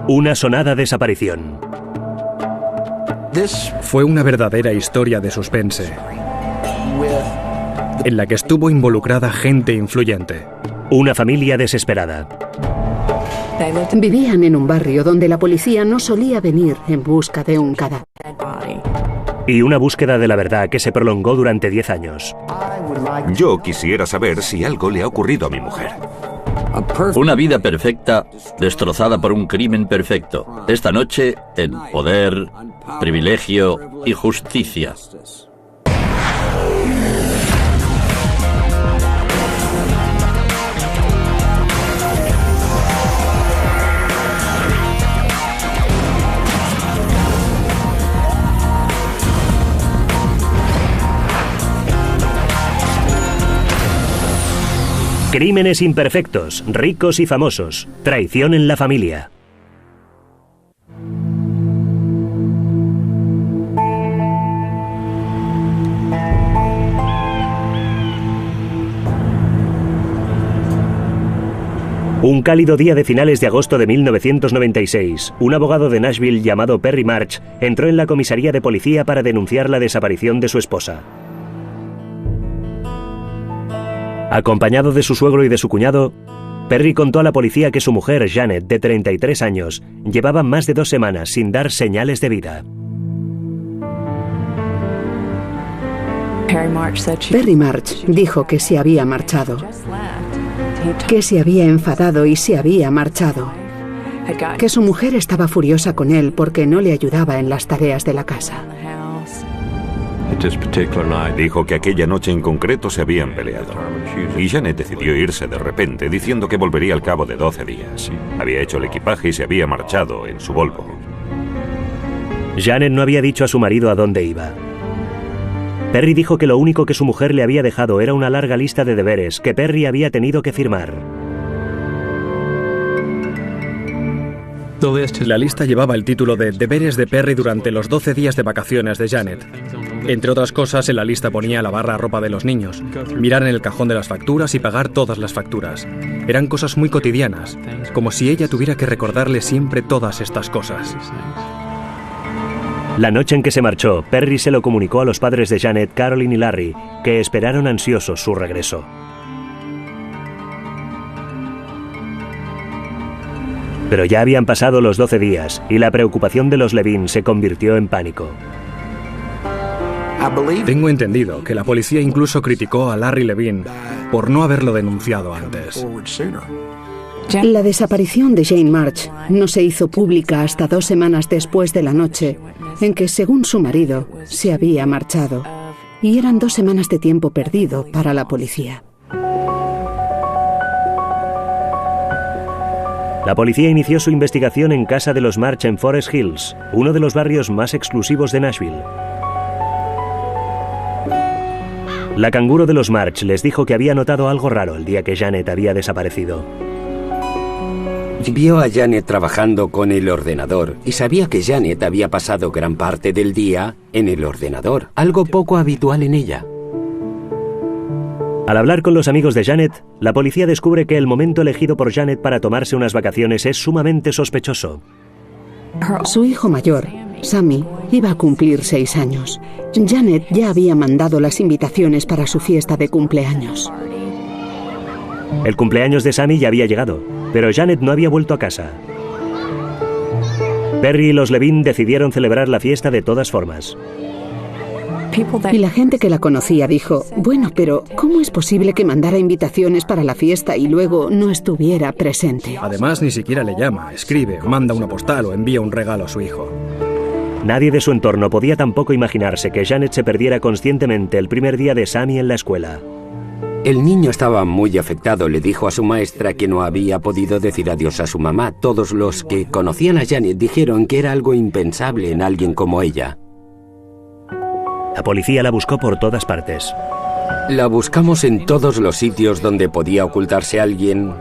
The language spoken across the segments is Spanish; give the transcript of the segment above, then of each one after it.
Una sonada desaparición. Fue una verdadera historia de suspense, en la que estuvo involucrada gente influyente. Una familia desesperada. Vivían en un barrio donde la policía no solía venir en busca de un cadáver. Y una búsqueda de la verdad que se prolongó durante 10 años. Yo quisiera saber si algo le ha ocurrido a mi mujer. Una vida perfecta destrozada por un crimen perfecto. Esta noche, en Poder, Privilegio y Justicia. Crímenes imperfectos, ricos y famosos, traición en la familia. Un cálido día de finales de agosto de 1996, un abogado de Nashville llamado Perry March entró en la comisaría de policía para denunciar la desaparición de su esposa. Acompañado de su suegro y de su cuñado, Perry contó a la policía que su mujer, Janet, de 33 años, llevaba más de 2 semanas sin dar señales de vida. Perry March dijo que se había marchado, que se había enfadado y se había marchado, que su mujer estaba furiosa con él porque no le ayudaba en las tareas de la casa. Dijo que aquella noche en concreto se habían peleado. Y Janet decidió irse de repente, diciendo que volvería al cabo de 12 días. Había hecho el equipaje y se había marchado en su Volvo. Janet no había dicho a su marido a dónde iba. Perry dijo que lo único que su mujer le había dejado era una larga lista de deberes que Perry había tenido que firmar. La lista llevaba el título de Deberes de Perry durante los 12 días de vacaciones de Janet. Entre otras cosas, en la lista ponía lavar la ropa de los niños, mirar en el cajón de las facturas y pagar todas las facturas. Eran cosas muy cotidianas, como si ella tuviera que recordarle siempre todas estas cosas. La noche en que se marchó, Perry se lo comunicó a los padres de Janet, Carolyn y Larry, que esperaron ansiosos su regreso. Pero ya habían pasado los 12 días y la preocupación de los Levine se convirtió en pánico. Tengo entendido que la policía incluso criticó a Larry Levine por no haberlo denunciado antes. La desaparición de Jane March no se hizo pública hasta 2 semanas después de la noche en que, según su marido, se había marchado. Y eran 2 semanas de tiempo perdido para la policía. La policía inició su investigación en casa de los March en Forest Hills, uno de los barrios más exclusivos de Nashville. La canguro de los March les dijo que había notado algo raro el día que Janet había desaparecido. Vio a Janet trabajando con el ordenador y sabía que Janet había pasado gran parte del día en el ordenador, algo poco habitual en ella. Al hablar con los amigos de Janet, la policía descubre que el momento elegido por Janet para tomarse unas vacaciones es sumamente sospechoso. Su hijo mayor, Sammy, iba a cumplir 6 años. Janet ya había mandado las invitaciones para su fiesta de cumpleaños. El cumpleaños de Sammy ya había llegado, pero Janet no había vuelto a casa. Perry y los Levine decidieron celebrar la fiesta de todas formas. Y la gente que la conocía dijo, bueno, pero ¿cómo es posible que mandara invitaciones para la fiesta y luego no estuviera presente? Además, ni siquiera le llama, escribe, manda una postal o envía un regalo a su hijo. Nadie de su entorno podía tampoco imaginarse que Janet se perdiera conscientemente el primer día de Sammy en la escuela. El niño estaba muy afectado, le dijo a su maestra que no había podido decir adiós a su mamá. Todos los que conocían a Janet dijeron que era algo impensable en alguien como ella. La policía la buscó por todas partes. La buscamos en todos los sitios donde podía ocultarse alguien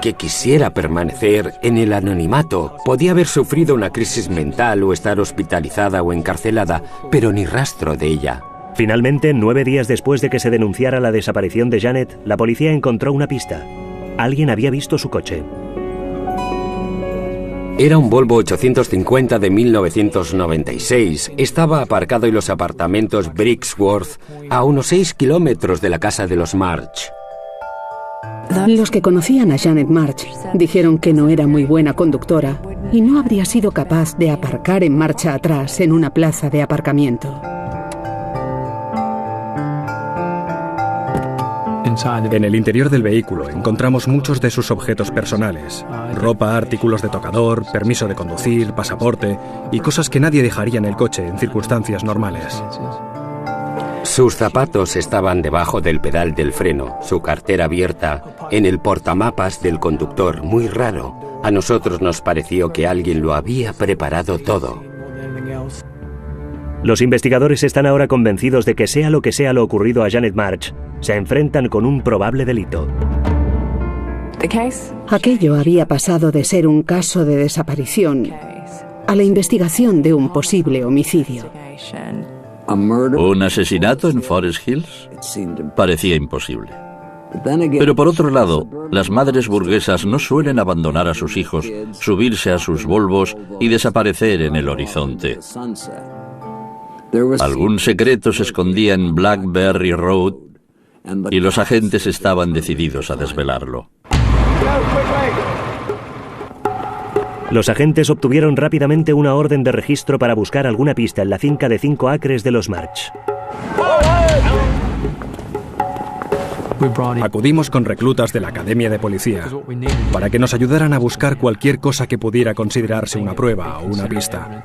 que quisiera permanecer en el anonimato. Podía haber sufrido una crisis mental o estar hospitalizada o encarcelada, pero ni rastro de ella. Finalmente, 9 días después de que se denunciara la desaparición de Janet, la policía encontró una pista. Alguien había visto su coche. Era un Volvo 850 de 1996. Estaba aparcado en los apartamentos Brixworth, a unos 6 kilómetros de la casa de los March. Los que conocían a Janet March dijeron que no era muy buena conductora y no habría sido capaz de aparcar en marcha atrás en una plaza de aparcamiento. En el interior del vehículo encontramos muchos de sus objetos personales: ropa, artículos de tocador, permiso de conducir, pasaporte y cosas que nadie dejaría en el coche en circunstancias normales. Sus zapatos estaban debajo del pedal del freno, su cartera abierta en el portamapas del conductor, muy raro. A nosotros nos pareció que alguien lo había preparado todo. Los investigadores están ahora convencidos de que sea lo que sea lo ocurrido a Janet March, se enfrentan con un probable delito. Aquello había pasado de ser un caso de desaparición a la investigación de un posible homicidio. ¿Un asesinato en Forest Hills? Parecía imposible. Pero por otro lado, las madres burguesas no suelen abandonar a sus hijos, subirse a sus Volvos y desaparecer en el horizonte. Algún secreto se escondía en Blackberry Road y los agentes estaban decididos a desvelarlo. Los agentes obtuvieron rápidamente una orden de registro para buscar alguna pista en la finca de 5 acres de los March. Acudimos con reclutas de la Academia de Policía para que nos ayudaran a buscar cualquier cosa que pudiera considerarse una prueba o una pista.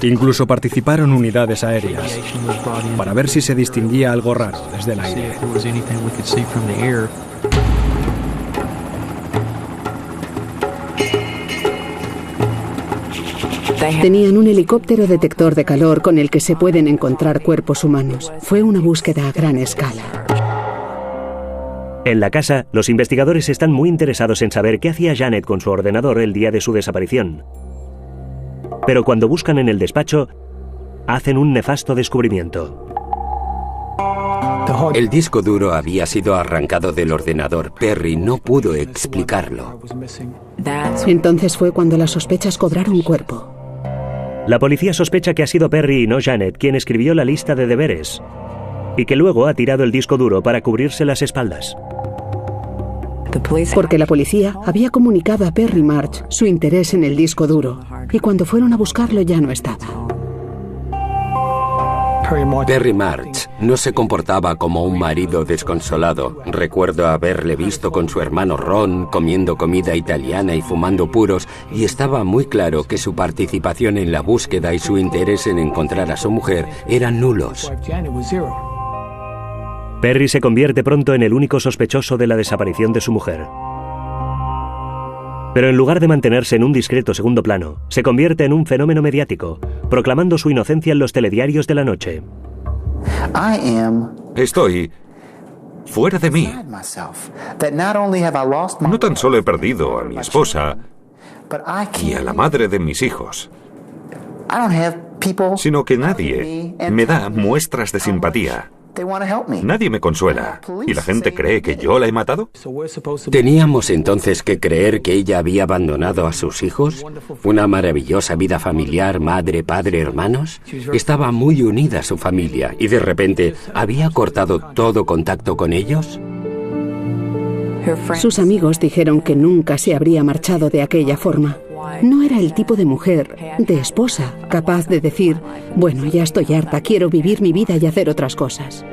Incluso participaron unidades aéreas para ver si se distinguía algo raro desde el aire. Tenían un helicóptero detector de calor con el que se pueden encontrar cuerpos humanos. Fue una búsqueda a gran escala. En la casa, los investigadores están muy interesados en saber qué hacía Janet con su ordenador el día de su desaparición. Pero cuando buscan en el despacho, hacen un nefasto descubrimiento. El disco duro había sido arrancado del ordenador. Perry no pudo explicarlo. Entonces fue cuando las sospechas cobraron cuerpo. La policía sospecha que ha sido Perry y no Janet quien escribió la lista de deberes, y que luego ha tirado el disco duro para cubrirse las espaldas. Porque la policía había comunicado a Perry March su interés en el disco duro, y cuando fueron a buscarlo ya no estaba. Perry March no se comportaba como un marido desconsolado. Recuerdo haberle visto con su hermano Ron comiendo comida italiana y fumando puros, y estaba muy claro que su participación en la búsqueda y su interés en encontrar a su mujer eran nulos. Perry se convierte pronto en el único sospechoso de la desaparición de su mujer. Pero en lugar de mantenerse en un discreto segundo plano, se convierte en un fenómeno mediático, proclamando su inocencia en los telediarios de la noche. Estoy fuera de mí. No tan solo he perdido a mi esposa y a la madre de mis hijos, sino que nadie me da muestras de simpatía. Nadie me consuela. ¿Y la gente cree que yo la he matado? ¿Teníamos entonces que creer que ella había abandonado a sus hijos? ¿Una maravillosa vida familiar, madre, padre, hermanos? Estaba muy unida a su familia y de repente había cortado todo contacto con ellos. Sus amigos dijeron que nunca se habría marchado de aquella forma. No era el tipo de mujer, de esposa, capaz de decir, bueno, ya estoy harta, quiero vivir mi vida y hacer otras cosas.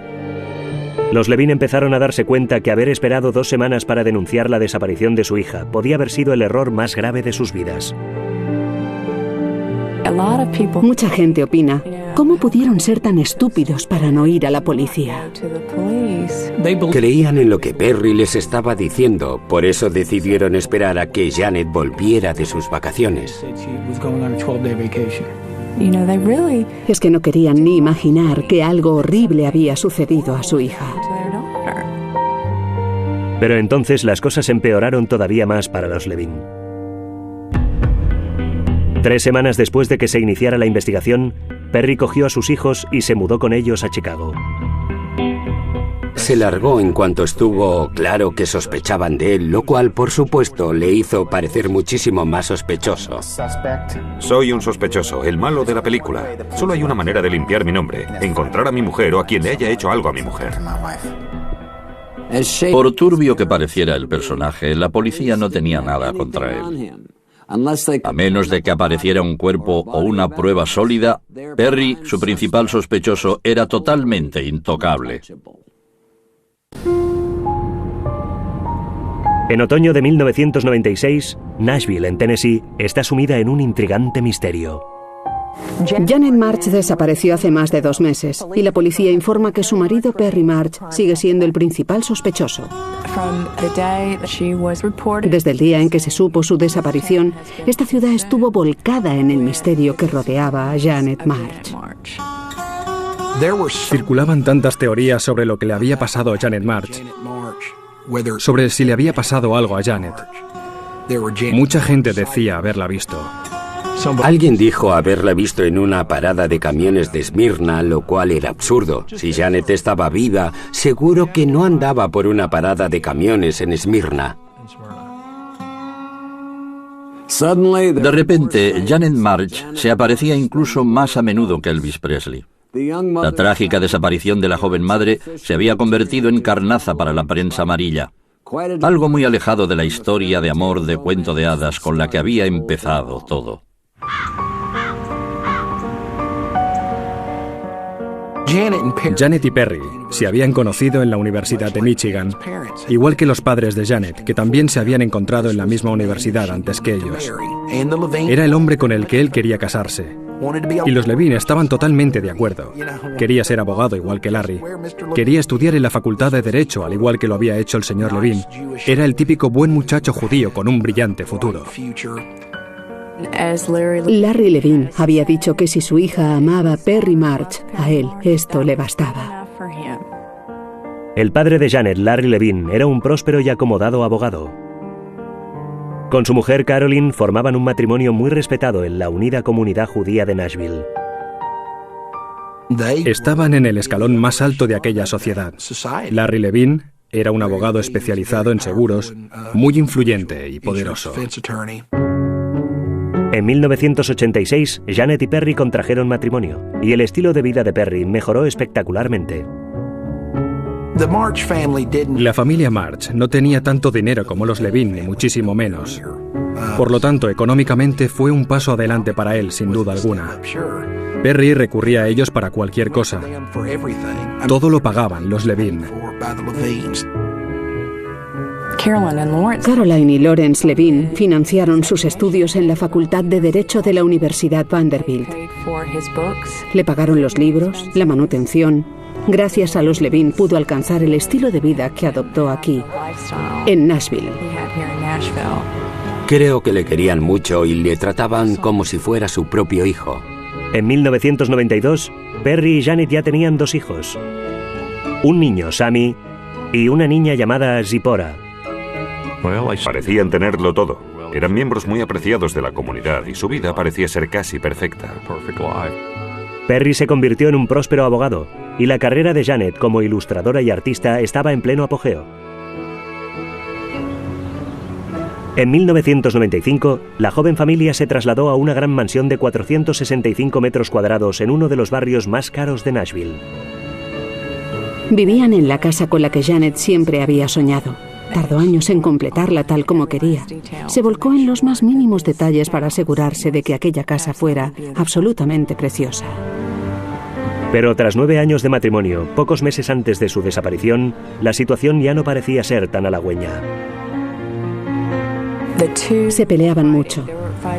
Los Levin empezaron a darse cuenta que haber esperado 2 semanas para denunciar la desaparición de su hija podía haber sido el error más grave de sus vidas. Mucha gente opina, ¿cómo pudieron ser tan estúpidos para no ir a la policía? Creían en lo que Perry les estaba diciendo, por eso decidieron esperar a que Janet volviera de sus vacaciones. Es que no querían ni imaginar que algo horrible había sucedido a su hija. Pero entonces las cosas empeoraron todavía más para los Levin. 3 semanas después de que se iniciara la investigación, Perry cogió a sus hijos y se mudó con ellos a Chicago. se largó en cuanto estuvo claro que sospechaban de él, lo cual, por supuesto, le hizo parecer muchísimo más sospechoso. Soy un sospechoso, el malo de la película. Solo hay una manera de limpiar mi nombre: encontrar a mi mujer o a quien le haya hecho algo a mi mujer. Por turbio que pareciera el personaje, la policía no tenía nada contra él. A menos de que apareciera un cuerpo o una prueba sólida, Perry, su principal sospechoso, era totalmente intocable. En otoño de 1996, Nashville, en Tennessee, está sumida en un intrigante misterio. Janet March desapareció hace más de 2 meses y la policía informa que su marido Perry March sigue siendo el principal sospechoso. Desde el día en que se supo su desaparición, esta ciudad estuvo volcada en el misterio que rodeaba a Janet March. Circulaban tantas teorías sobre lo que le había pasado a Janet March, sobre si le había pasado algo a Janet. Mucha gente decía haberla visto. Alguien dijo haberla visto en una parada de camiones de Esmirna, lo cual era absurdo. Si Janet estaba viva, seguro que no andaba por una parada de camiones en Esmirna. De repente, Janet March se aparecía incluso más a menudo que Elvis Presley. La trágica desaparición de la joven madre se había convertido en carnaza para la prensa amarilla. Algo muy alejado de la historia de amor de cuento de hadas con la que había empezado todo. Janet y Perry se habían conocido en la Universidad de Michigan, igual que los padres de Janet, que también se habían encontrado en la misma universidad antes que ellos. Era el hombre con el que él quería casarse. Y los Levine estaban totalmente de acuerdo. Quería ser abogado igual que Larry. Quería estudiar en la Facultad de Derecho, al igual que lo había hecho el señor Levine. Era el típico buen muchacho judío con un brillante futuro. Larry Levine había dicho que si su hija amaba a Perry March, a él esto le bastaba. El padre de Janet, Larry Levine, era un próspero y acomodado abogado. Con su mujer Carolyn formaban un matrimonio muy respetado en la unida comunidad judía de Nashville. Estaban en el escalón más alto de aquella sociedad. Larry Levine era un abogado especializado en seguros, muy influyente y poderoso. En 1986, Janet y Perry contrajeron matrimonio, y el estilo de vida de Perry mejoró espectacularmente. La familia March no tenía tanto dinero como los Levine, ni muchísimo menos. Por lo tanto, económicamente fue un paso adelante para él, sin duda alguna. Perry recurría a ellos para cualquier cosa. Todo lo pagaban los Levine. Caroline y Lawrence Levine financiaron sus estudios en la Facultad de Derecho de la Universidad Vanderbilt. Le pagaron los libros, la manutención. Gracias a los Levine pudo alcanzar el estilo de vida que adoptó aquí, en Nashville. Creo que le querían mucho y le trataban como si fuera su propio hijo. En 1992, Perry y Janet ya tenían 2 hijos. Un niño, Sammy, y una niña llamada Zipporah. Parecían tenerlo todo. Eran miembros muy apreciados de la comunidad y su vida parecía ser casi perfecta. Perry se convirtió en un próspero abogado y la carrera de Janet como ilustradora y artista estaba en pleno apogeo. En 1995, la joven familia se trasladó a una gran mansión de 465 metros cuadrados en uno de los barrios más caros de Nashville. Vivían en la casa con la que Janet siempre había soñado. Tardó años en completarla tal como quería. Se volcó en los más mínimos detalles para asegurarse de que aquella casa fuera absolutamente preciosa. Pero tras 9 años de matrimonio, pocos meses antes de su desaparición, la situación ya no parecía ser tan halagüeña. Se peleaban mucho.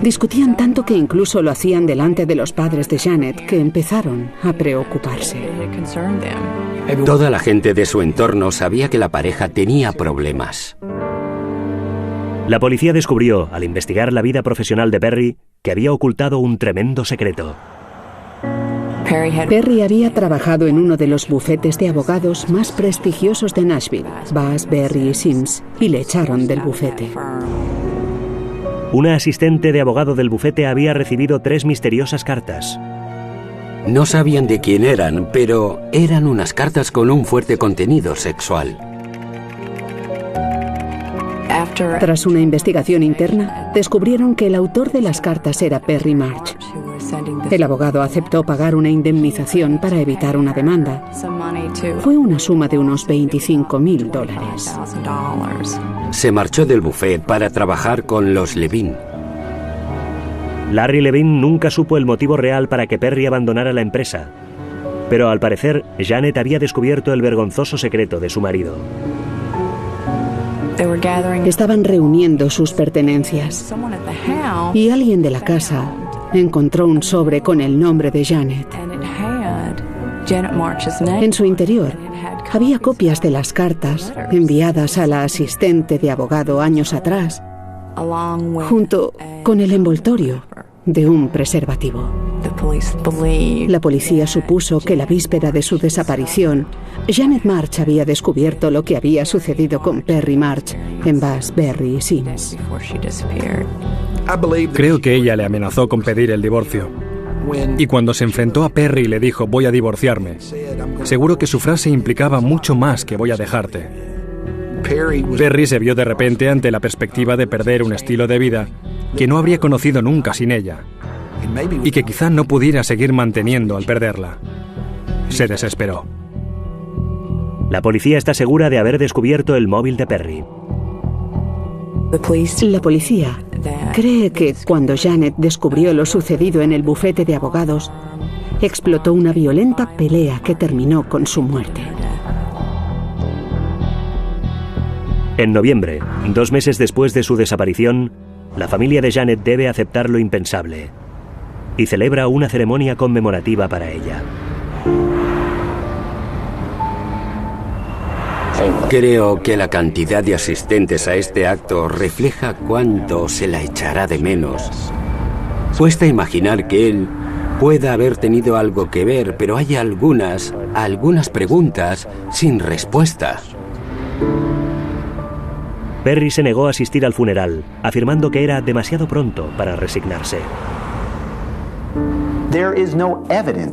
Discutían tanto que incluso lo hacían delante de los padres de Janet, que empezaron a preocuparse. Toda la gente de su entorno sabía que la pareja tenía problemas. La policía descubrió, al investigar la vida profesional de Perry, que había ocultado un tremendo secreto. Perry había trabajado en uno de los bufetes de abogados más prestigiosos de Nashville, Bass, Berry y Sims, y le echaron del bufete. Una asistente de abogado del bufete había recibido 3 misteriosas cartas. No sabían de quién eran, pero eran unas cartas con un fuerte contenido sexual. Tras una investigación interna, descubrieron que el autor de las cartas era Perry March. El abogado aceptó pagar una indemnización para evitar una demanda. Fue una suma de unos $25,000. Se marchó del buffet para trabajar con los Levin. Larry Levin nunca supo el motivo real para que Perry abandonara la empresa, pero al parecer Janet había descubierto el vergonzoso secreto de su marido. Estaban reuniendo sus pertenencias y alguien de la casa encontró un sobre con el nombre de Janet. En su interior había copias de las cartas enviadas a la asistente de abogado años atrás, junto con el envoltorio de un preservativo. La policía supuso que la víspera de su desaparición, Janet March había descubierto lo que había sucedido con Perry March en Bass, Berry y Sims. Creo que ella le amenazó con pedir el divorcio. Y cuando se enfrentó a Perry y le dijo voy a divorciarme, seguro que su frase implicaba mucho más que voy a dejarte. Perry se vio de repente ante la perspectiva de perder un estilo de vida que no habría conocido nunca sin ella y que quizá no pudiera seguir manteniendo al perderla. Se desesperó. La policía está segura de haber descubierto el móvil de Perry. La policía cree que cuando Janet descubrió lo sucedido en el bufete de abogados, explotó una violenta pelea que terminó con su muerte. En noviembre, 2 meses después de su desaparición, la familia de Janet debe aceptar lo impensable y celebra una ceremonia conmemorativa para ella. Creo que la cantidad de asistentes a este acto refleja cuánto se la echará de menos. Cuesta imaginar que él pueda haber tenido algo que ver, pero hay algunas preguntas sin respuesta. Perry se negó a asistir al funeral, afirmando que era demasiado pronto para resignarse.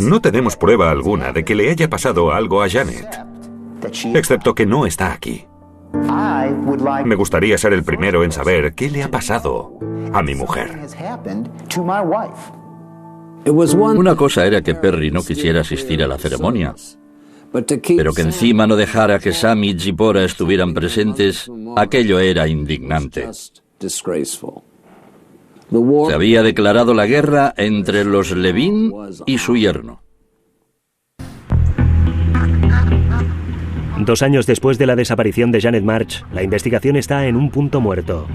No tenemos prueba alguna de que le haya pasado algo a Janet, excepto que no está aquí. Me gustaría ser el primero en saber qué le ha pasado a mi mujer. Una cosa era que Perry no quisiera asistir a la ceremonia, pero que encima no dejara que Sam y Zipporah estuvieran presentes, aquello era indignante. Se había declarado la guerra entre los Levin y su yerno. 2 años después de la desaparición de Janet March, la investigación está en un punto muerto.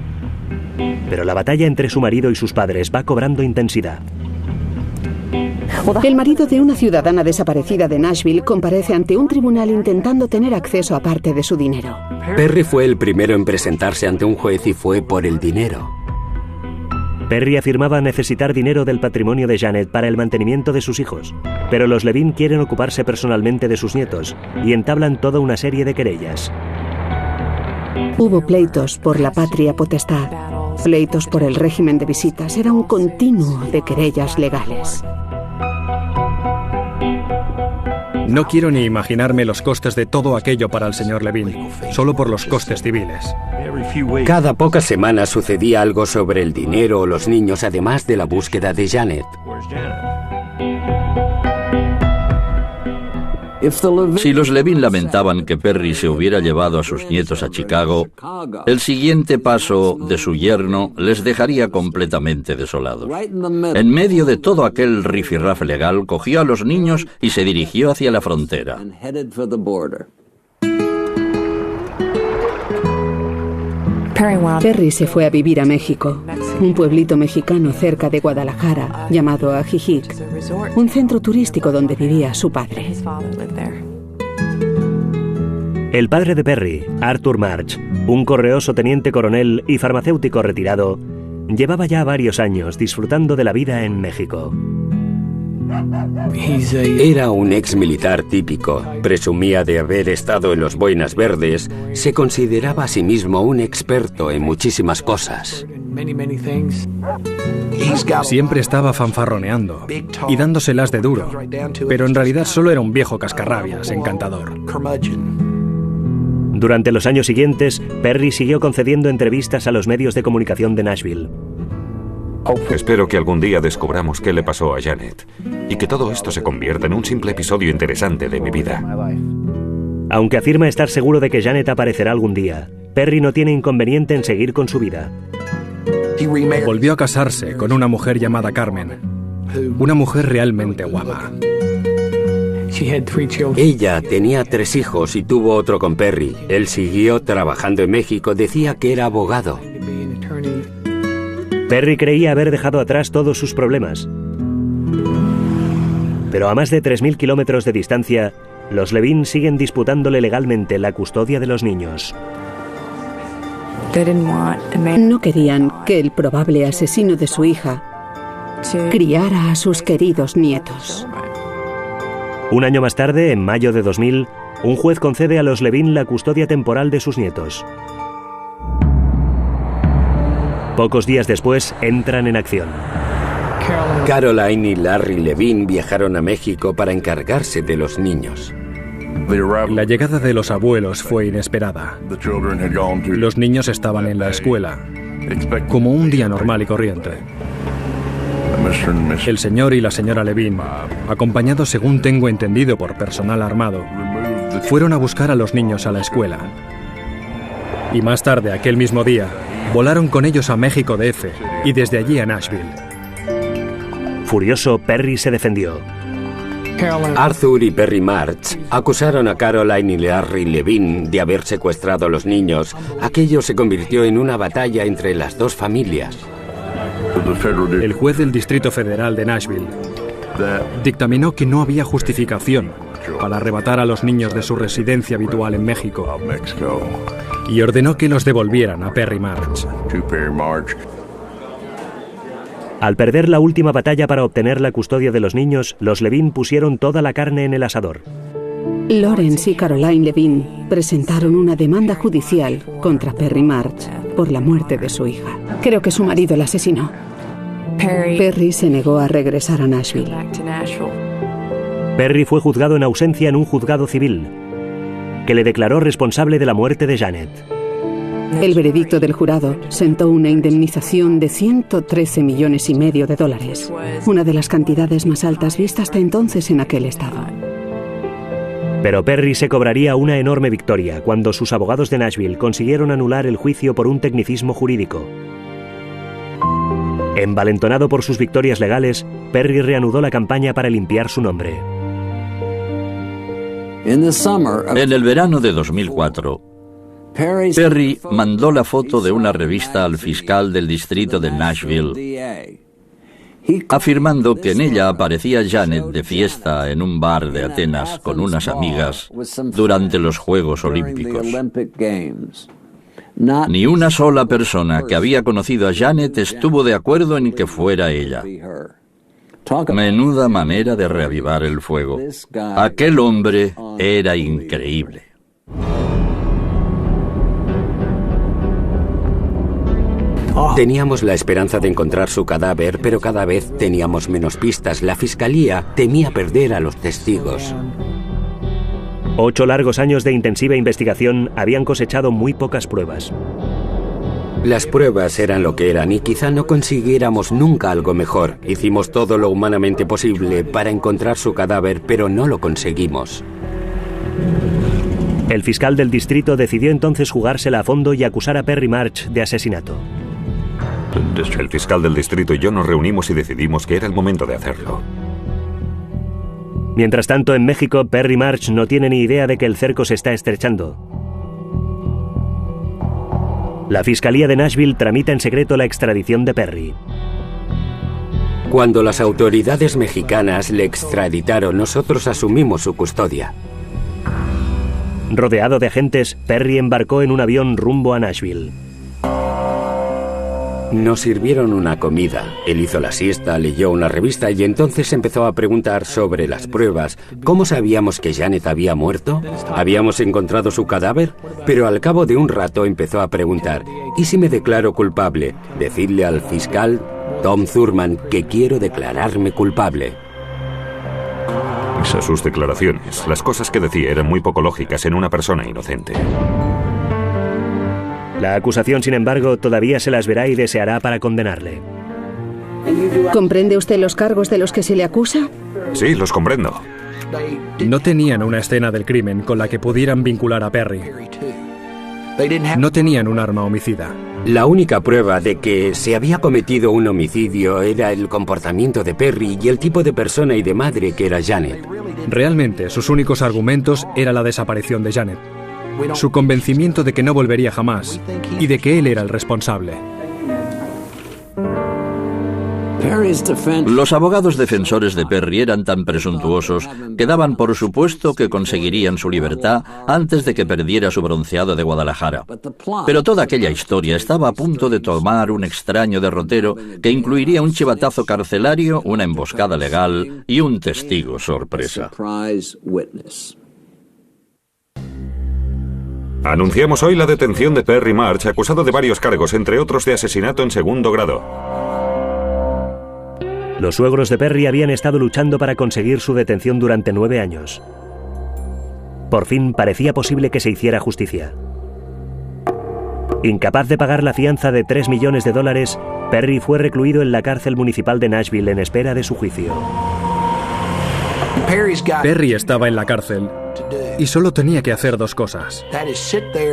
Pero la batalla entre su marido y sus padres va cobrando intensidad. El marido de una ciudadana desaparecida de Nashville comparece ante un tribunal intentando tener acceso a parte de su dinero. Perry fue el primero en presentarse ante un juez y fue por el dinero. Perry afirmaba necesitar dinero del patrimonio de Janet para el mantenimiento de sus hijos, pero los Levin quieren ocuparse personalmente de sus nietos y entablan toda una serie de querellas. Hubo pleitos por la patria potestad, pleitos por el régimen de visitas. Era un continuo de querellas legales. No quiero ni imaginarme los costes de todo aquello para el señor Levin, solo por los costes civiles. Cada pocas semanas sucedía algo sobre el dinero o los niños, además de la búsqueda de Janet. Si los Levin lamentaban que Perry se hubiera llevado a sus nietos a Chicago, el siguiente paso de su yerno les dejaría completamente desolados. En medio de todo aquel rifirrafe legal, cogió a los niños y se dirigió hacia la frontera. Perry se fue a vivir a México, un pueblito mexicano cerca de Guadalajara, llamado Ajijic, un centro turístico donde vivía su padre. El padre de Perry, Arthur March, un correoso teniente coronel y farmacéutico retirado, llevaba ya varios años disfrutando de la vida en México. Era un ex militar típico, presumía de haber estado en los Boinas Verdes, se consideraba a sí mismo un experto en muchísimas cosas. Siempre estaba fanfarroneando y dándoselas de duro, pero en realidad solo era un viejo cascarrabias encantador. Durante los años siguientes, Perry siguió concediendo entrevistas a los medios de comunicación de Nashville. Espero que algún día descubramos qué le pasó a Janet y que todo esto se convierta en un simple episodio interesante de mi vida. Aunque afirma estar seguro de que Janet aparecerá algún día, Perry no tiene inconveniente en seguir con su vida. Volvió a casarse con una mujer llamada Carmen, una mujer realmente guapa. Ella tenía 3 hijos y tuvo otro con Perry. Él siguió trabajando en México, decía que era abogado. Perry creía haber dejado atrás todos sus problemas. Pero a más de 3.000 kilómetros de distancia, los Levine siguen disputándole legalmente la custodia de los niños. No querían que el probable asesino de su hija criara a sus queridos nietos. Un año más tarde, en mayo de 2000, un juez concede a los Levine la custodia temporal de sus nietos. Pocos días después, entran en acción. Caroline y Larry Levine viajaron a México para encargarse de los niños. La llegada de los abuelos fue inesperada. Los niños estaban en la escuela, como un día normal y corriente. El señor y la señora Levine, acompañados según tengo entendido por personal armado, fueron a buscar a los niños a la escuela. Y más tarde, aquel mismo día, volaron con ellos a México DF y desde allí a Nashville. Furioso, Perry se defendió. Arthur y Perry March acusaron a Caroline y Larry Levine de haber secuestrado a los niños. Aquello se convirtió en una batalla entre las dos familias. El juez del Distrito Federal de Nashville dictaminó que no había justificación para arrebatar a los niños de su residencia habitual en México y ordenó que los devolvieran a Perry March. Al perder la última batalla para obtener la custodia de los niños, los Levine pusieron toda la carne en el asador. Lawrence y Caroline Levine presentaron una demanda judicial contra Perry March por la muerte de su hija. Creo que su marido la asesinó. Perry se negó a regresar a Nashville. Perry fue juzgado en ausencia en un juzgado civil, que le declaró responsable de la muerte de Janet. El veredicto del jurado sentó una indemnización de $113,5 millones, una de las cantidades más altas vistas hasta entonces en aquel estado. Pero Perry se cobraría una enorme victoria cuando sus abogados de Nashville consiguieron anular el juicio por un tecnicismo jurídico. Envalentonado por sus victorias legales, Perry reanudó la campaña para limpiar su nombre. En el verano de 2004, Perry mandó la foto de una revista al fiscal del distrito de Nashville, afirmando que en ella aparecía Janet de fiesta en un bar de Atenas con unas amigas durante los Juegos Olímpicos. Ni una sola persona que había conocido a Janet estuvo de acuerdo en que fuera ella. Menuda manera de reavivar el fuego. Aquel hombre era increíble. Teníamos la esperanza de encontrar su cadáver, pero cada vez teníamos menos pistas. La fiscalía temía perder a los testigos. 8 largos años de intensiva investigación habían cosechado muy pocas pruebas. Las pruebas eran lo que eran y quizá no consiguiéramos nunca algo mejor. Hicimos todo lo humanamente posible para encontrar su cadáver, pero no lo conseguimos. El fiscal del distrito decidió entonces jugársela a fondo y acusar a Perry March de asesinato. El fiscal del distrito y yo nos reunimos y decidimos que era el momento de hacerlo. Mientras tanto, en México, Perry March no tiene ni idea de que el cerco se está estrechando. La Fiscalía de Nashville tramita en secreto la extradición de Perry. Cuando las autoridades mexicanas le extraditaron, nosotros asumimos su custodia. Rodeado de agentes, Perry embarcó en un avión rumbo a Nashville. Nos sirvieron una comida. Él hizo la siesta, leyó una revista y entonces empezó a preguntar sobre las pruebas. ¿Cómo sabíamos que Janet había muerto? ¿Habíamos encontrado su cadáver? Pero al cabo de un rato empezó a preguntar, ¿y si me declaro culpable? Decidle al fiscal Tom Thurman que quiero declararme culpable. Sus declaraciones, las cosas que decía eran muy poco lógicas en una persona inocente. La acusación, sin embargo, todavía se las verá y deseará para condenarle. ¿Comprende usted los cargos de los que se le acusa? Sí, los comprendo. No tenían una escena del crimen con la que pudieran vincular a Perry. No tenían un arma homicida. La única prueba de que se había cometido un homicidio era el comportamiento de Perry y el tipo de persona y de madre que era Janet. Realmente, sus únicos argumentos era la desaparición de Janet, su convencimiento de que no volvería jamás y de que él era el responsable. Los abogados defensores de Perry eran tan presuntuosos que daban por supuesto que conseguirían su libertad antes de que perdiera su bronceado de Guadalajara. Pero toda aquella historia estaba a punto de tomar un extraño derrotero que incluiría un chivatazo carcelario, una emboscada legal y un testigo sorpresa. Anunciamos hoy la detención de Perry March, acusado de varios cargos, entre otros de asesinato en segundo grado. Los suegros de Perry habían estado luchando para conseguir su detención durante 9 años. Por fin parecía posible que se hiciera justicia. Incapaz de pagar la fianza de $3 millones, Perry fue recluido en la cárcel municipal de Nashville en espera de su juicio. Perry estaba en la cárcel y solo tenía que hacer 2 cosas: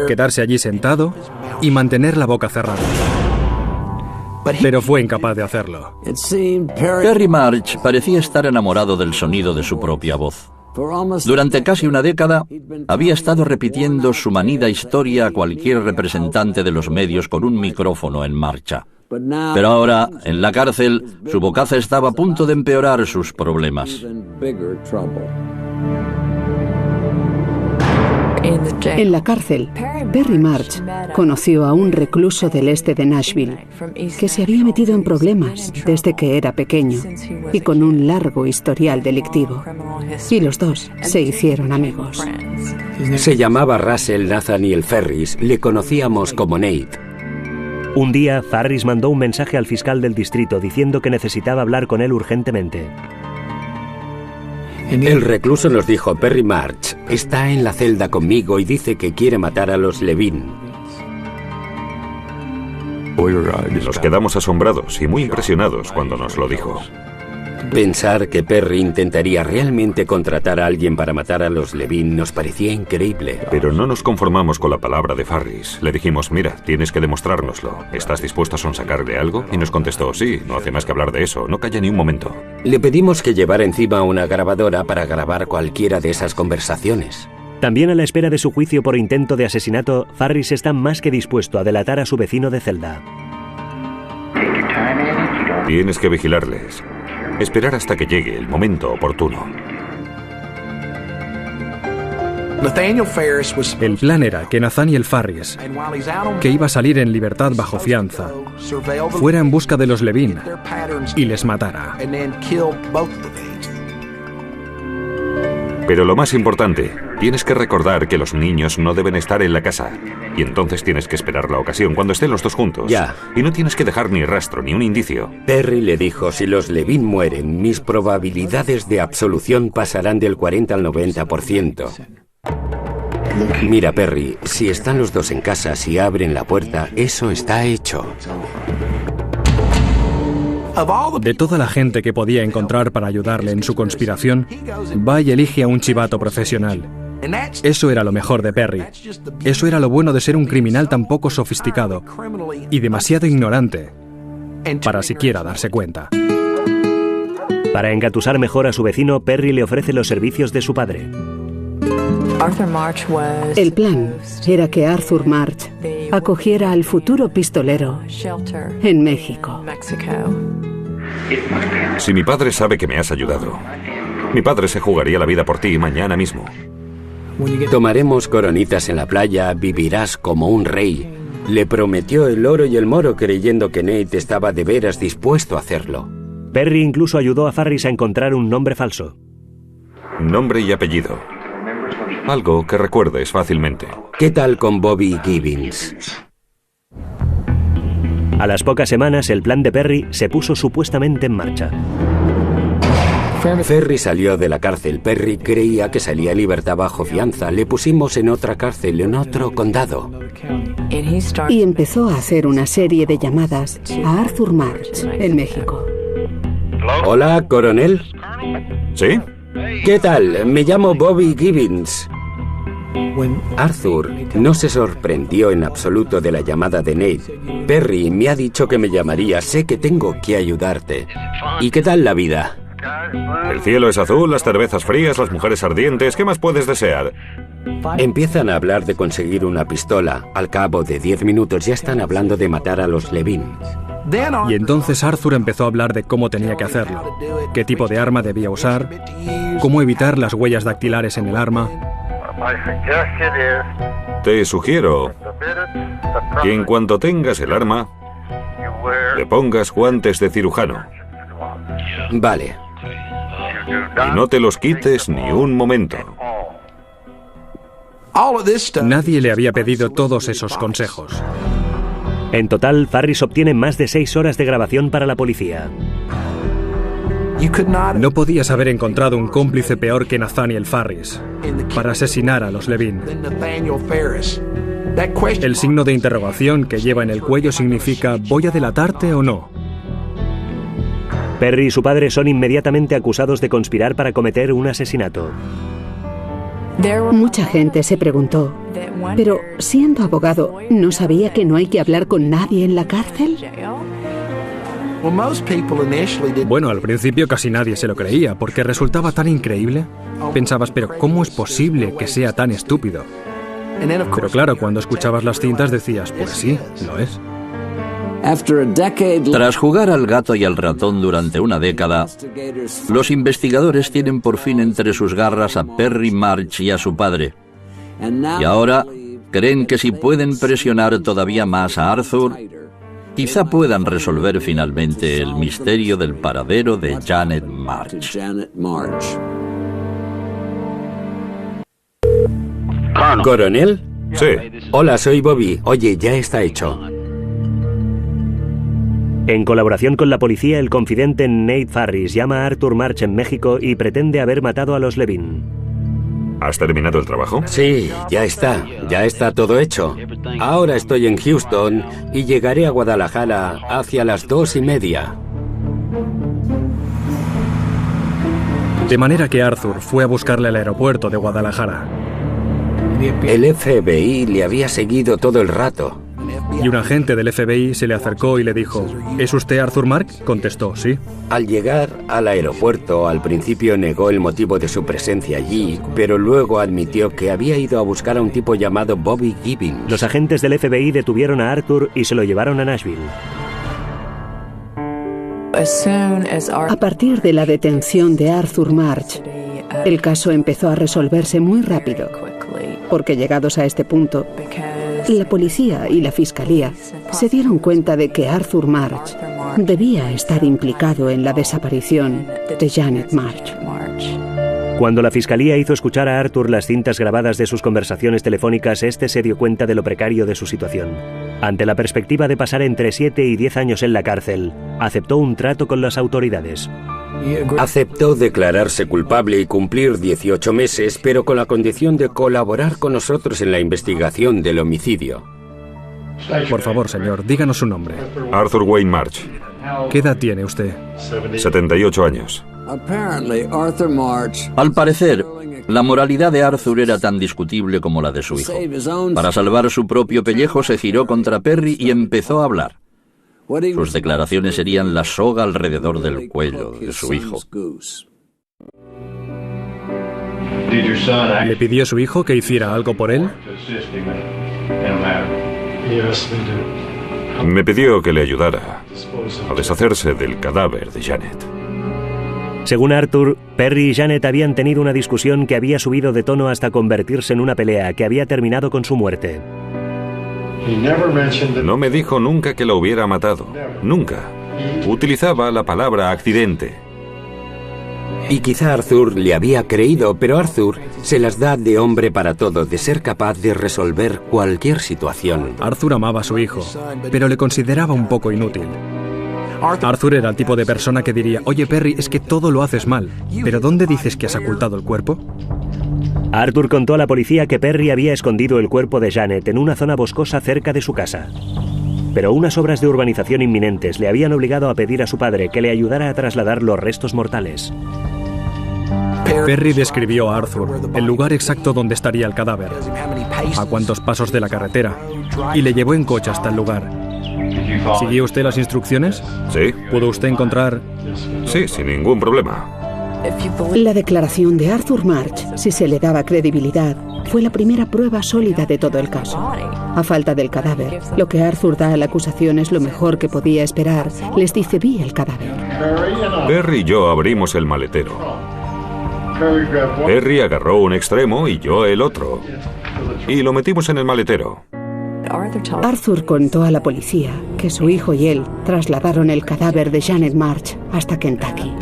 quedarse allí sentado y mantener la boca cerrada. Pero fue incapaz de hacerlo. Perry March parecía estar enamorado del sonido de su propia voz. Durante casi una década había estado repitiendo su manida historia a cualquier representante de los medios con un micrófono en marcha. Pero ahora, en la cárcel, su bocaza estaba a punto de empeorar sus problemas. En la cárcel, Perry March conoció a un recluso del este de Nashville que se había metido en problemas desde que era pequeño y con un largo historial delictivo. Y los dos se hicieron amigos. Se llamaba Russell Nathaniel Ferris, le conocíamos como Nate. Un día, Farris mandó un mensaje al fiscal del distrito diciendo que necesitaba hablar con él urgentemente. El recluso nos dijo: Perry March está en la celda conmigo y dice que quiere matar a los Levin. Nos quedamos asombrados y muy impresionados cuando nos lo dijo. Pensar que Perry intentaría realmente contratar a alguien para matar a los Levin nos parecía increíble. Pero no nos conformamos con la palabra de Farris. Le dijimos: mira, tienes que demostrárnoslo. ¿Estás dispuesto a sonsacarle algo? Y nos contestó: sí, no hace más que hablar de eso, no calla ni un momento. Le pedimos que llevara encima una grabadora para grabar cualquiera de esas conversaciones. También a la espera de su juicio por intento de asesinato, Farris está más que dispuesto a delatar a su vecino de celda. Tienes que vigilarles. Esperar hasta que llegue el momento oportuno. El plan era que Nathaniel Farris, que iba a salir en libertad bajo fianza, fuera en busca de los Levin y les matara. Pero lo más importante, tienes que recordar que los niños no deben estar en la casa. Y entonces tienes que esperar la ocasión cuando estén los dos juntos. Ya. Y no tienes que dejar ni rastro, ni un indicio. Perry le dijo: si los Levin mueren, mis probabilidades de absolución pasarán del 40 al 90%. Mira, Perry, si están los dos en casa, si abren la puerta, eso está hecho. De toda la gente que podía encontrar para ayudarle en su conspiración, va y elige a un chivato profesional. Eso era lo mejor de Perry. Eso era lo bueno de ser un criminal tan poco sofisticado y demasiado ignorante para siquiera darse cuenta. Para engatusar mejor a su vecino, Perry le ofrece los servicios de su padre. El plan era que Arthur March acogiera al futuro pistolero en México. Si mi padre sabe que me has ayudado, mi padre se jugaría la vida por ti mañana mismo. Tomaremos coronitas en la playa, vivirás como un rey. Le prometió el oro y el moro creyendo que Nate estaba de veras dispuesto a hacerlo. Perry incluso ayudó a Farris a encontrar un nombre falso. Nombre y apellido. Algo que recuerdes fácilmente. ¿Qué tal con Bobby Gibbons? A las pocas semanas, el plan de Perry se puso supuestamente en marcha. Ferry salió de la cárcel. Perry creía que salía en libertad bajo fianza. Le pusimos en otra cárcel, en otro condado. Y empezó a hacer una serie de llamadas a Arthur March, en México. Hola, coronel. ¿Sí? ¿Qué tal? Me llamo Bobby Gibbons. Arthur no se sorprendió en absoluto de la llamada de Nate. Perry me ha dicho que me llamaría. Sé que tengo que ayudarte. ¿Y qué tal la vida? El cielo es azul, las cervezas frías, las mujeres ardientes. ¿Qué más puedes desear? Empiezan a hablar de conseguir una pistola. Al cabo de 10 minutos ya están hablando de matar a los Levin. Y entonces Arthur empezó a hablar de cómo tenía que hacerlo, qué tipo de arma debía usar, cómo evitar las huellas dactilares en el arma. Te sugiero que en cuanto tengas el arma, le pongas guantes de cirujano. Vale. Y no te los quites ni un momento. Nadie le había pedido todos esos consejos. En total, Farris obtiene más de 6 horas de grabación para la policía. No podías haber encontrado un cómplice peor que Nathaniel Farris para asesinar a los Levin. El signo de interrogación que lleva en el cuello significa ¿voy a delatarte o no? Perry y su padre son inmediatamente acusados de conspirar para cometer un asesinato. Mucha gente se preguntó, pero siendo abogado, ¿no sabía que no hay que hablar con nadie en la cárcel? Bueno, al principio casi nadie se lo creía, porque resultaba tan increíble. Pensabas, pero ¿cómo es posible que sea tan estúpido? Pero claro, cuando escuchabas las cintas decías, pues sí, lo es. Tras jugar al gato y al ratón durante una década, los investigadores tienen por fin entre sus garras a Perry March y a su padre. Y ahora creen que si pueden presionar todavía más a Arthur, quizá puedan resolver finalmente el misterio del paradero de Janet March. ¿Coronel? Sí. Hola, soy Bobby. Oye, ya está hecho. En colaboración con la policía, el confidente Nate Farris llama a Arthur March en México y pretende haber matado a los Levin. ¿Has terminado el trabajo? Sí, ya está todo hecho. Ahora estoy en Houston y llegaré a Guadalajara hacia las 2:30. De manera que Arthur fue a buscarle al aeropuerto de Guadalajara. El FBI le había seguido todo el rato. Y un agente del FBI se le acercó y le dijo, ¿es usted Arthur March? Contestó, sí. Al llegar al aeropuerto, al principio negó el motivo de su presencia allí, pero luego admitió que había ido a buscar a un tipo llamado Bobby Gibbons. Los agentes del FBI detuvieron a Arthur y se lo llevaron a Nashville. A partir de la detención de Arthur March, el caso empezó a resolverse muy rápido, porque llegados a este punto, la policía y la fiscalía se dieron cuenta de que Arthur March debía estar implicado en la desaparición de Janet March. Cuando la fiscalía hizo escuchar a Arthur las cintas grabadas de sus conversaciones telefónicas, este se dio cuenta de lo precario de su situación. Ante la perspectiva de pasar entre 7 y 10 años en la cárcel, aceptó un trato con las autoridades. Aceptó declararse culpable y cumplir 18 meses, pero con la condición de colaborar con nosotros en la investigación del homicidio. Por favor, señor, díganos su nombre. Arthur Wayne March. ¿Qué edad tiene usted? 78 años. Al parecer, la moralidad de Arthur era tan discutible como la de su hijo. Para salvar su propio pellejo se giró contra Perry y empezó a hablar. Sus declaraciones serían la soga alrededor del cuello de su hijo. ¿Le pidió a su hijo que hiciera algo por él? Me pidió que le ayudara a deshacerse del cadáver de Janet. Según Arthur, Perry y Janet habían tenido una discusión que había subido de tono hasta convertirse en una pelea que había terminado con su muerte. No me dijo nunca que lo hubiera matado. Nunca. Utilizaba la palabra accidente. Y quizá Arthur le había creído, pero Arthur se las da de hombre para todo, de ser capaz de resolver cualquier situación. Arthur amaba a su hijo, pero le consideraba un poco inútil. Arthur era el tipo de persona que diría: oye Perry, es que todo lo haces mal, pero ¿dónde dices que has ocultado el cuerpo? Arthur contó a la policía que Perry había escondido el cuerpo de Janet en una zona boscosa cerca de su casa. Pero unas obras de urbanización inminentes le habían obligado a pedir a su padre que le ayudara a trasladar los restos mortales. Perry describió a Arthur el lugar exacto donde estaría el cadáver, a cuántos pasos de la carretera, y le llevó en coche hasta el lugar. ¿Siguió usted las instrucciones? Sí. ¿Pudo usted encontrar...? Sí, sin ningún problema. La declaración de Arthur March, si se le daba credibilidad, fue la primera prueba sólida de todo el caso. A falta del cadáver, lo que Arthur da a la acusación es lo mejor que podía esperar. Les dice: vi el cadáver. Perry y yo abrimos el maletero. Perry agarró un extremo y yo el otro. Y lo metimos en el maletero. Arthur contó a la policía que su hijo y él trasladaron el cadáver de Janet March hasta Kentucky.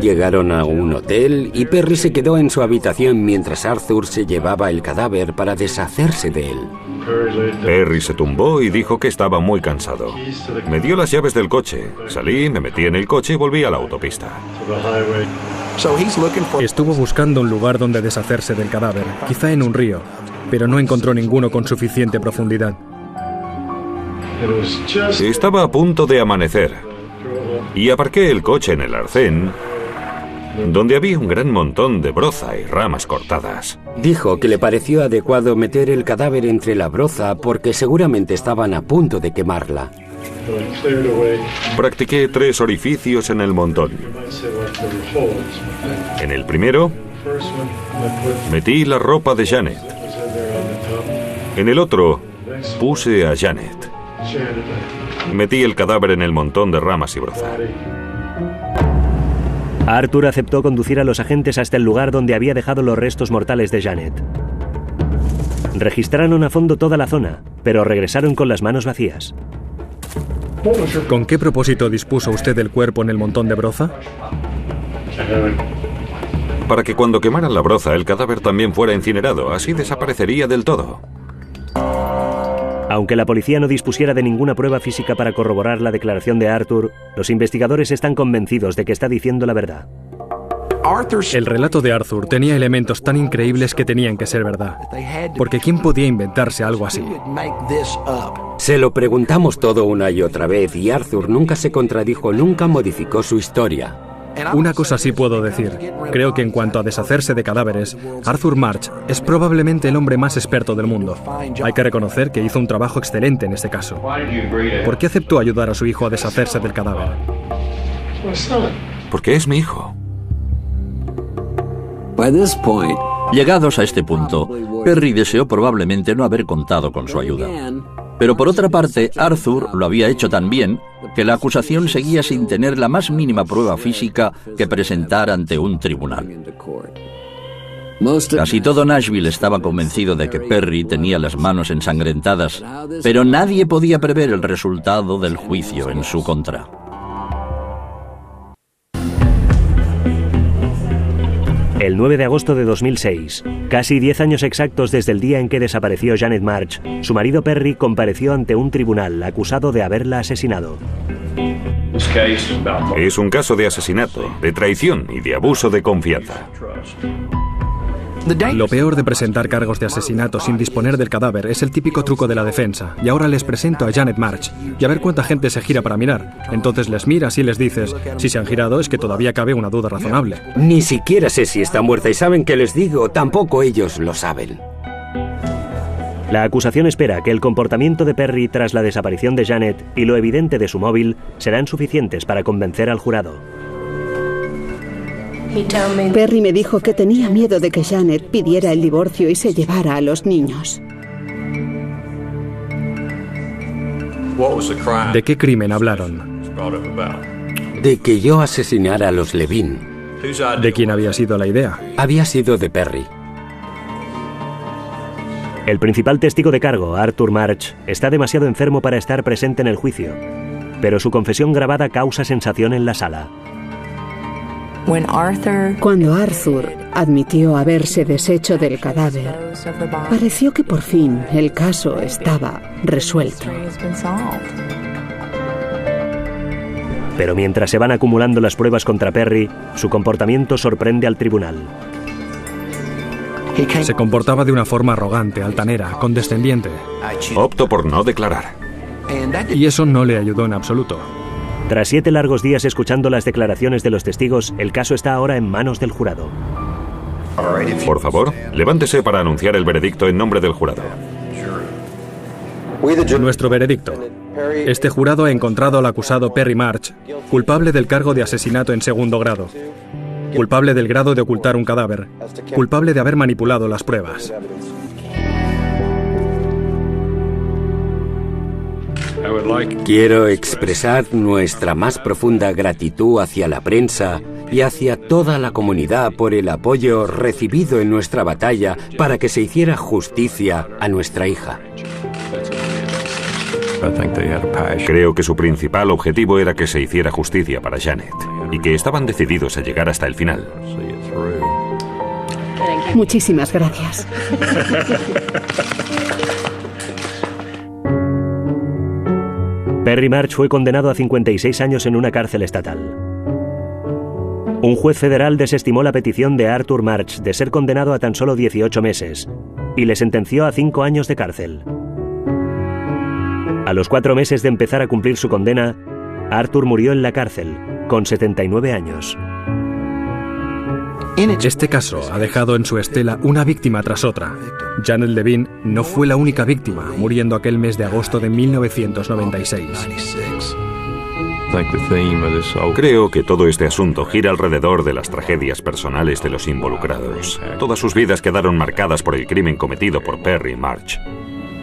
Llegaron a un hotel y Perry se quedó en su habitación mientras Arthur se llevaba el cadáver para deshacerse de él. Perry se tumbó y dijo que estaba muy cansado. Me dio las llaves del coche. Salí, me metí en el coche y volví a la autopista. Estuvo buscando un lugar donde deshacerse del cadáver, quizá en un río, pero no encontró ninguno con suficiente profundidad. Estaba a punto de amanecer y aparqué el coche en el arcén, donde había un gran montón de broza y ramas cortadas. Dijo que le pareció adecuado meter el cadáver entre la broza porque seguramente estaban a punto de quemarla. Practiqué 3 orificios en el montón. En el primero, metí la ropa de Janet. En el otro, puse a Janet. Metí el cadáver en el montón de ramas y broza. Arthur aceptó conducir a los agentes hasta el lugar donde había dejado los restos mortales de Janet. Registraron a fondo toda la zona, pero regresaron con las manos vacías. ¿Con qué propósito dispuso usted el cuerpo en el montón de broza? Para que cuando quemaran la broza el cadáver también fuera incinerado, así desaparecería del todo. Aunque la policía no dispusiera de ninguna prueba física para corroborar la declaración de Arthur, los investigadores están convencidos de que está diciendo la verdad. El relato de Arthur tenía elementos tan increíbles que tenían que ser verdad. Porque ¿quién podía inventarse algo así? Se lo preguntamos todo una y otra vez y Arthur nunca se contradijo, nunca modificó su historia. Una cosa sí puedo decir. Creo que en cuanto a deshacerse de cadáveres, Arthur March es probablemente el hombre más experto del mundo. Hay que reconocer que hizo un trabajo excelente en este caso. ¿Por qué aceptó ayudar a su hijo a deshacerse del cadáver? Porque es mi hijo. Llegados a este punto, Perry deseó probablemente no haber contado con su ayuda. Pero por otra parte, Arthur lo había hecho tan bien que la acusación seguía sin tener la más mínima prueba física que presentar ante un tribunal. Casi todo Nashville estaba convencido de que Perry tenía las manos ensangrentadas, pero nadie podía prever el resultado del juicio en su contra. El 9 de agosto de 2006, casi 10 años exactos desde el día en que desapareció Janet March, su marido Perry compareció ante un tribunal acusado de haberla asesinado. Es un caso de asesinato, de traición y de abuso de confianza. Lo peor de presentar cargos de asesinato sin disponer del cadáver es el típico truco de la defensa. Y ahora les presento a Janet March. Y a ver cuánta gente se gira para mirar. Entonces les miras y les dices, si se han girado es que todavía cabe una duda razonable. Ni siquiera sé si está muerta y saben qué les digo. Tampoco ellos lo saben. La acusación espera que el comportamiento de Perry tras la desaparición de Janet y lo evidente de su móvil serán suficientes para convencer al jurado. Perry me dijo que tenía miedo de que Janet pidiera el divorcio y se llevara a los niños. ¿De qué crimen hablaron? De que yo asesinara a los Levin. ¿De quién había sido la idea? Había sido de Perry. El principal testigo de cargo, Arthur March, está demasiado enfermo para estar presente en el juicio, pero su confesión grabada causa sensación en la sala. Cuando Arthur admitió haberse deshecho del cadáver, pareció que por fin el caso estaba resuelto. Pero mientras se van acumulando las pruebas contra Perry, su comportamiento sorprende al tribunal. Se comportaba de una forma arrogante, altanera, condescendiente. Opto por no declarar. Y eso no le ayudó en absoluto. Tras 7 largos días escuchando las declaraciones de los testigos, el caso está ahora en manos del jurado. Por favor, levántese para anunciar el veredicto en nombre del jurado. Nuestro veredicto. Este jurado ha encontrado al acusado Perry March culpable del cargo de asesinato en segundo grado, culpable del grado de ocultar un cadáver, culpable de haber manipulado las pruebas. Quiero expresar nuestra más profunda gratitud hacia la prensa y hacia toda la comunidad por el apoyo recibido en nuestra batalla para que se hiciera justicia a nuestra hija. Creo que su principal objetivo era que se hiciera justicia para Janet y que estaban decididos a llegar hasta el final. Muchísimas gracias. Perry March fue condenado a 56 años en una cárcel estatal. Un juez federal desestimó la petición de Arthur March de ser condenado a tan solo 18 meses y le sentenció a 5 años de cárcel. A los 4 meses de empezar a cumplir su condena, Arthur murió en la cárcel, con 79 años. Este caso ha dejado en su estela una víctima tras otra. Janet Levine no fue la única víctima, muriendo aquel mes de agosto de 1996. Creo que todo este asunto gira alrededor de las tragedias personales de los involucrados. Todas sus vidas quedaron marcadas por el crimen cometido por Perry March.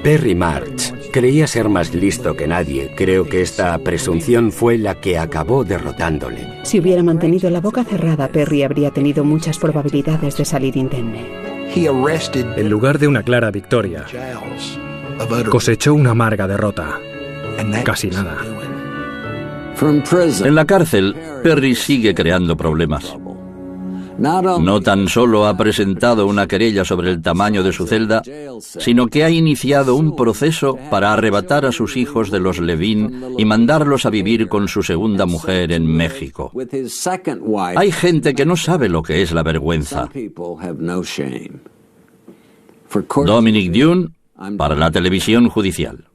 Perry March creía ser más listo que nadie. Creo que esta presunción fue la que acabó derrotándole. Si hubiera mantenido la boca cerrada, Perry habría tenido muchas probabilidades de salir indemne. En lugar de una clara victoria, cosechó una amarga derrota. Casi nada. En la cárcel, Perry sigue creando problemas. No tan solo ha presentado una querella sobre el tamaño de su celda, sino que ha iniciado un proceso para arrebatar a sus hijos de los Levine y mandarlos a vivir con su segunda mujer en México. Hay gente que no sabe lo que es la vergüenza. Dominic Dunne, para la televisión judicial.